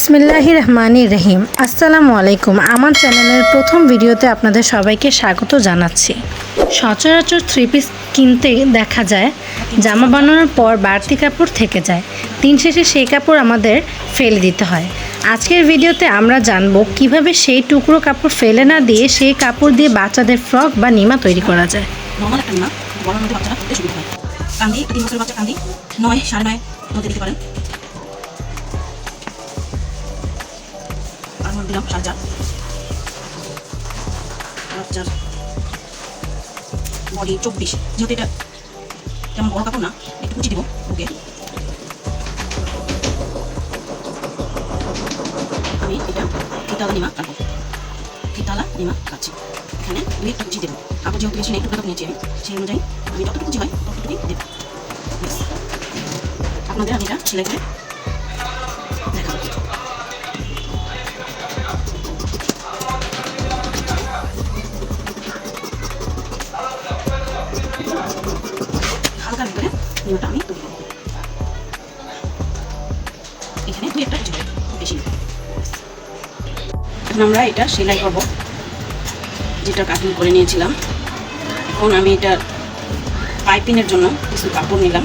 বিসমিল্লাহির রহমানির রহিম। আসসালামু আলাইকুম। আমার চ্যানেলের প্রথম ভিডিওতে আপনাদের সবাইকে স্বাগত জানাচ্ছি। সচরাচর থ্রি পিস কিনতে দেখা যায় জামা বানানোর পর বাড়তি কাপড় থেকে যায়, দিন শেষে সেই কাপড় আমাদের ফেলে দিতে হয়। আজকের ভিডিওতে আমরা জানবো কিভাবে সেই টুকরো কাপড় ফেলে না দিয়ে সেই কাপড় দিয়ে বাচ্চাদের ফ্রক বা নিমা তৈরি করা যায়। নর্মাল একটা নিমা গরমের মধ্যে বাচ্চারা পড়তে সুবিধা হয়। কান্দি 3 বছরের বাচ্চা কান্দি 9 9.5 মধ্যে দিতে পারেন। আর মধ্যে দিলাম 4.5। বাচ্চার বডি 24, যেহেতু এটা তেমন বড় কাপড় না, একটু কুচি দিব ওকে। আমি এটা ফিতালা নিমা কাটবো, ফিতালা নিমা কাটছি। এখানে 2 কুচি দেবো, কাপড় যেহেতু বেশি নেই, একটু কাপড় নিয়েছি আমি, সেই অনুযায়ী আমি যতটুকু কুচি হয় ততটুকুই দেবো। আপনাদের আমি এটা সেলাই করে দেখাবো। হালকার ভিতরে নিমাটা আমি তৈরি করবো। এখানে 2 কুচি হবে, বেশি না। এখন আমরা এটা সেলাই করবো, যেটা কাটিং করে নিয়েছিলাম। এখন আমি এটা পাইপিংয়ের জন্য কিছু কাপড় নিলাম।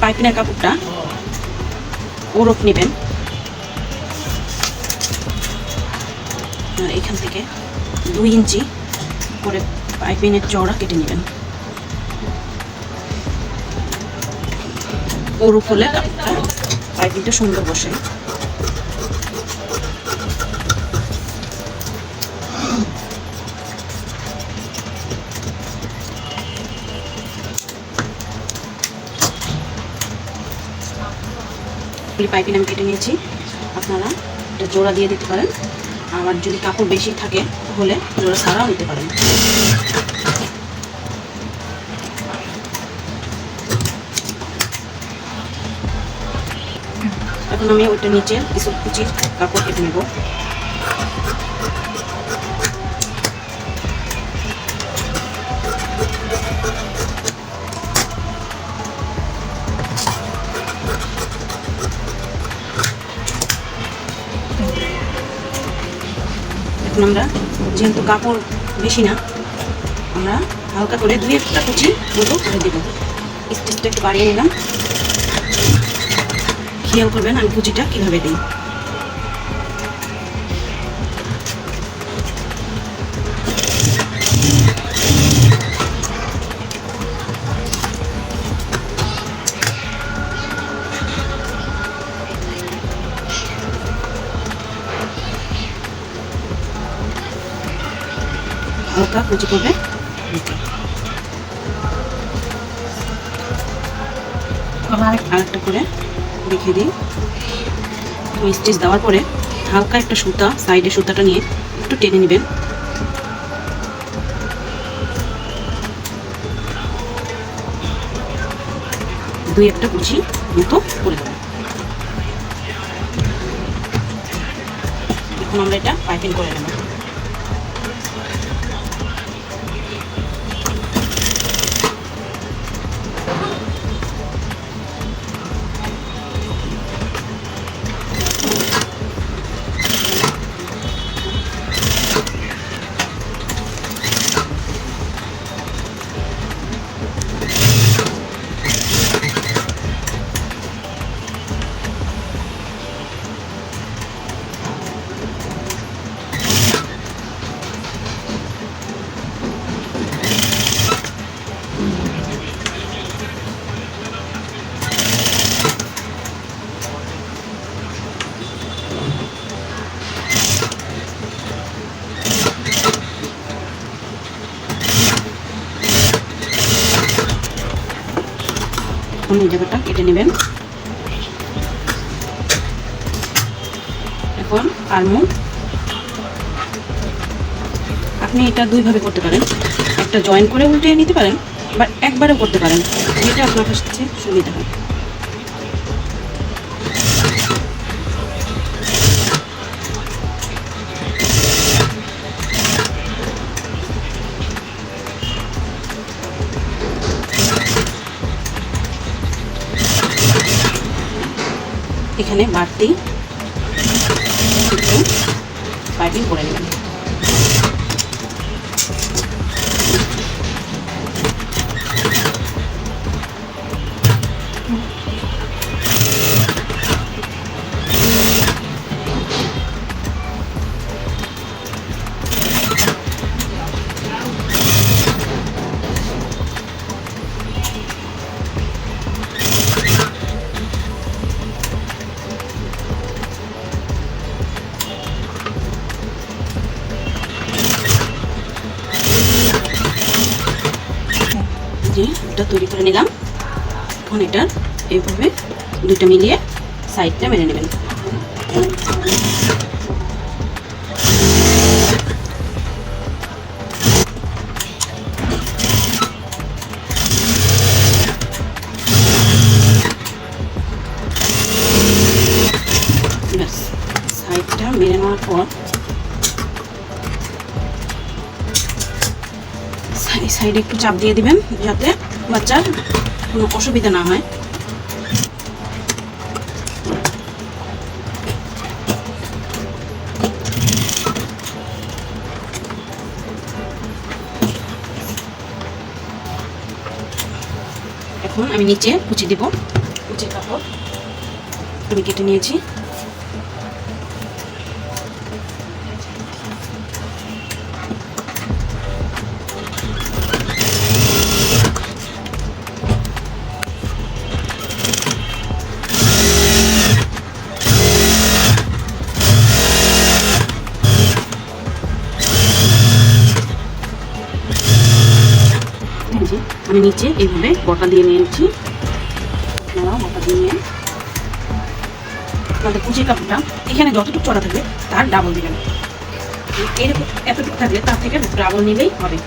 পাইপিংয়ের কাপড়টা ওরফ নেবেন, আর এখান থেকে 2 ইঞ্চি করে পাইপিংয়ের চওড়া কেটে নেবেন। ওরফ হলে কাপড়টা পাইপিংটা সুন্দর বসে। পাইপিং আমি কেটে নিয়েছি, আপনারা এটা জোড়া দিয়ে দিতে পারেন, আবার যদি কাপড় বেশি থাকে তাহলে জোড়া ছাড়াও নিতে পারেন। এখন আমি ওইটা নিচে কিছু কুচির কাপড় কেটে নেব। এখন আমরা যেহেতু কাপড় বেশি না, আমরা হালকা করে 2-1টা কুচি মতো করে দেবো। স্টিচটা একটু বাড়িয়ে নিলাম। খেয়াল করবেন আমি কুচিটা কীভাবে দিই। হালকা কুচি করবে। আরেকটা করে রেখে দিই। স্টিচ দেওয়ার পরে হালকা একটা সুতা, সাইডে সুতাটা নিয়ে একটু টেনে নেবেন। দুই একটা কুচি মতো করে দেবেন। এখন আমরা এটা পাইপিং করে নেব। এই জায়গাটা কেটে নেবেন। এখন আলমু আপনি এটা 2 ভাবে করতে পারেন, একটা জয়েন করে উল্টে নিতে পারেন, বা একবারেও করতে পারেন, যেটা আপনার কাছে সুবিধা হয়। এখানে বাড়তি পাইপিং করে নেবেন। যে এটা তৈরি করে নিলাম। এখন এটা এইভাবে দুইটা মিলিয়ে সাইডটা মেরে নেবেন। ব্যাস, সাইডটা মেরে নেওয়ার পর সাইডে একটু চাপ দিয়ে দিবেন যাতে বাচ্চার কোনো অসুবিধা না হয়। এখন আমি নিচে কুচি দিব। কুচির কাপড় আমি কেটে নিয়েছি। আমি নিচে এইভাবে বটা দিয়ে নিয়েছি। বটা দিয়ে নিয়ে আপনাদের কুচির কাপড়টা এখানে যতটুকু চড়া থাকবে তার ডাবল দিবেন। এরকম এতটুকু থাকলে তার থেকে ডাবল নিলেই হবে।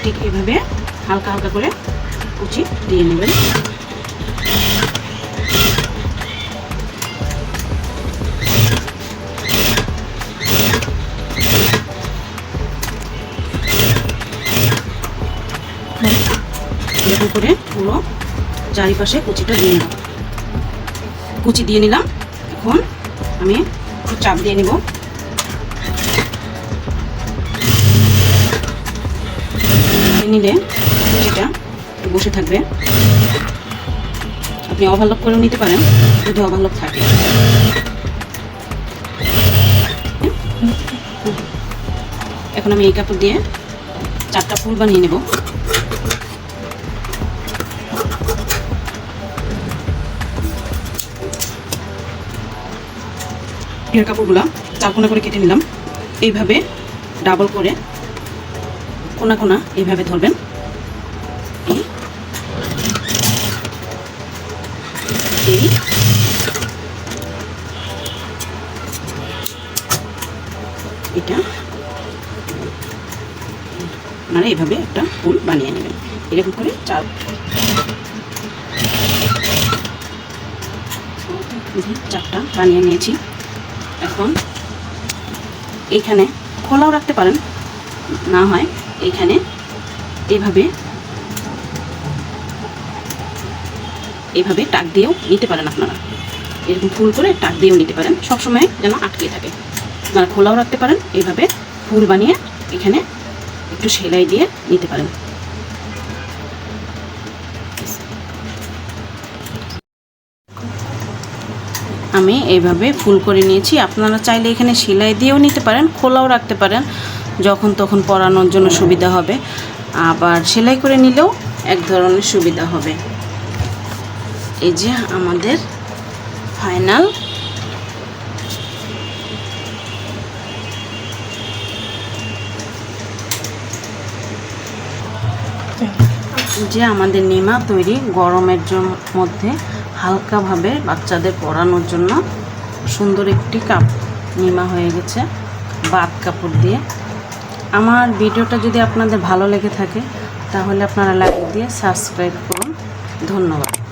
ঠিক এভাবে হালকা হালকা করে কুচি দিয়ে নেবেন। এরকম করে পুরো চারিপাশে কুচিটা দিয়ে নিলাম। কুচি দিয়ে নিলাম। এখন আমি একটু চাপ দিয়ে নেব। নিলে এটা বসে থাকবে। আপনি ওভারলক করেও নিতে পারেন যদি ওভারলক থাকে। এখন আমি এই কাপড় দিয়ে 4টা ফুল বানিয়ে নেব। এর কাপড়গুলো 4 কোনা করে কেটে নিলাম। এইভাবে ডাবল করে কোনা কোনা এইভাবে ধরবেন। এটা আপনারা এইভাবে একটা ফুল বানিয়ে নেবেন। এরকম করে 4টা বানিয়ে নিয়েছি। এখন এইখানে খোলাও রাখতে পারেন, না হয় এইখানে এইভাবে টাক দিয়েও নিতে পারেন। আপনারা এরকম ফুল করে টাক দিয়েও নিতে পারেন, সবসময় যেন আটকে থাকে। আপনারা খোলাও রাখতে পারেন, এইভাবে ফুল বানিয়ে এখানে একটু সেলাই দিয়ে নিতে পারেন। আমি এইভাবে ফুল করে নিয়েছি। আপনারা চাইলে এখানে সেলাই দিয়েও নিতে পারেন, খোলাও রাখতে পারেন, যখন তখন পরানোর জন্য সুবিধা হবে। আবার সেলাই করে নিলেও এক ধরনের সুবিধা হবে। এই যে আমাদের ফাইনাল নিমা তৈরি। গরমের মধ্যে হালকাভাবে বাচ্চাদের পরানোর জন্য সুন্দর একটি নিমা হয়ে গেছে বাত কাপড় দিয়ে। আমার ভিডিওটা যদি আপনাদের ভালো লেগে থাকে তাহলে আপনারা লাইক দিয়ে সাবস্ক্রাইব করুন। ধন্যবাদ।